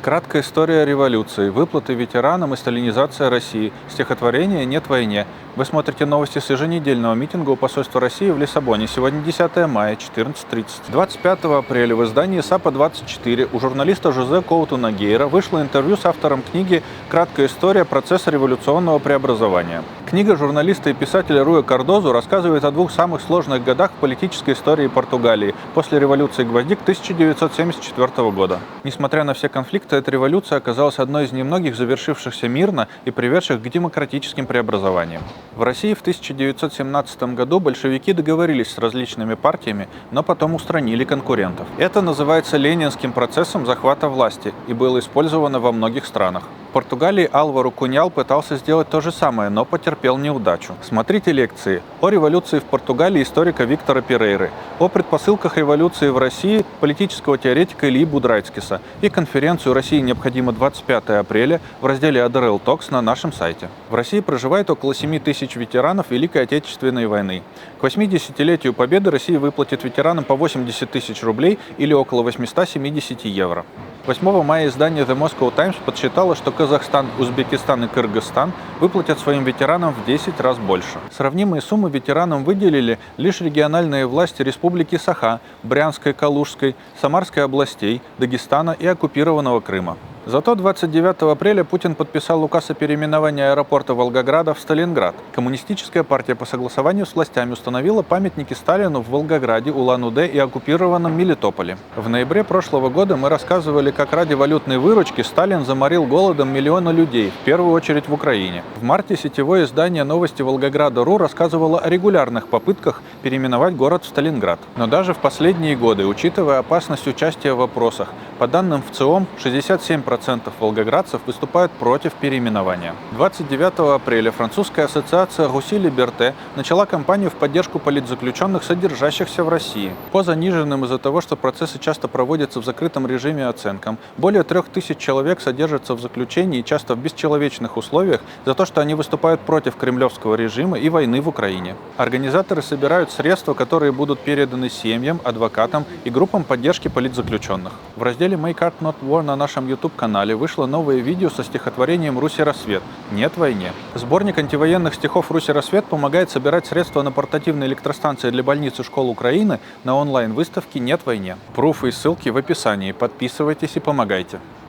Краткая история революции, выплаты ветеранам и сталинизация России, стихотворение «Нет войне». Вы смотрите новости с еженедельного митинга у посольства России в Лиссабоне. Сегодня 10 мая, 14:30. 25 апреля в издании САПа-24 у журналиста Жозе Коутуна Гейра вышло интервью с автором книги «Краткая история процесса революционного преобразования». Книга журналиста и писателя Руя Кардозу рассказывает о двух самых сложных годах в политической истории Португалии после революции гвоздик 1974 года. Несмотря на все конфликты, эта революция оказалась одной из немногих завершившихся мирно и приведших к демократическим преобразованиям. В России в 1917 году большевики договорились с различными партиями, но потом устранили конкурентов. Это называется ленинским процессом захвата власти и было использовано во многих странах. В Португалии Альваро Куньял пытался сделать то же самое, но потерпел неудачу. Смотрите лекции о революции в Португалии историка Виктора Перейры, о предпосылках революции в России политического теоретика Ильи Будрайцкиса и конференцию «России необходимо 25 апреля» в разделе «Адерел Токс» на нашем сайте. В России проживает около 7 тысяч ветеранов Великой Отечественной войны. К 80-летию Победы Россия выплатит ветеранам по 80 тысяч рублей или около 870 евро. 8 мая издание The Moscow Times подсчитало, что Казахстан, Узбекистан и Кыргызстан выплатят своим ветеранам в 10 раз больше. Сравнимые суммы ветеранам выделили лишь региональные власти республики Саха, Брянской, Калужской, Самарской областей, Дагестана и оккупированного Крыма. Зато 29 апреля Путин подписал указ о переименовании аэропорта Волгограда в Сталинград. Коммунистическая партия по согласованию с властями установила памятники Сталину в Волгограде, Улан-Удэ и оккупированном Мелитополе. В ноябре прошлого года мы рассказывали, как ради валютной выручки Сталин заморил голодом миллионы людей, в первую очередь в Украине. В марте сетевое издание «Новости Волгограда.ру» рассказывало о регулярных попытках переименовать город в Сталинград. Но даже в последние годы, учитывая опасность участия в опросах, по данным ВЦИОМ, 67% волгоградцев выступают против переименования. 29 апреля французская ассоциация «Руси Либерте» начала кампанию в поддержку политзаключенных, содержащихся в России. По заниженным из-за того, что процессы часто проводятся в закрытом режиме оценкам, более 3000 человек содержатся в заключении, часто в бесчеловечных условиях, за то, что они выступают против кремлевского режима и войны в Украине. Организаторы собирают средства, которые будут переданы семьям, адвокатам и группам поддержки политзаключенных. В разделе «Make Art Not War» на нашем YouTube-канале вышло новое видео со стихотворением «Русь и рассвет. Нет войне». Сборник антивоенных стихов «Русь и рассвет» помогает собирать средства на портативной электростанции для больниц и школ Украины на онлайн-выставке «Нет войне». Пруфы и ссылки в описании. Подписывайтесь и помогайте.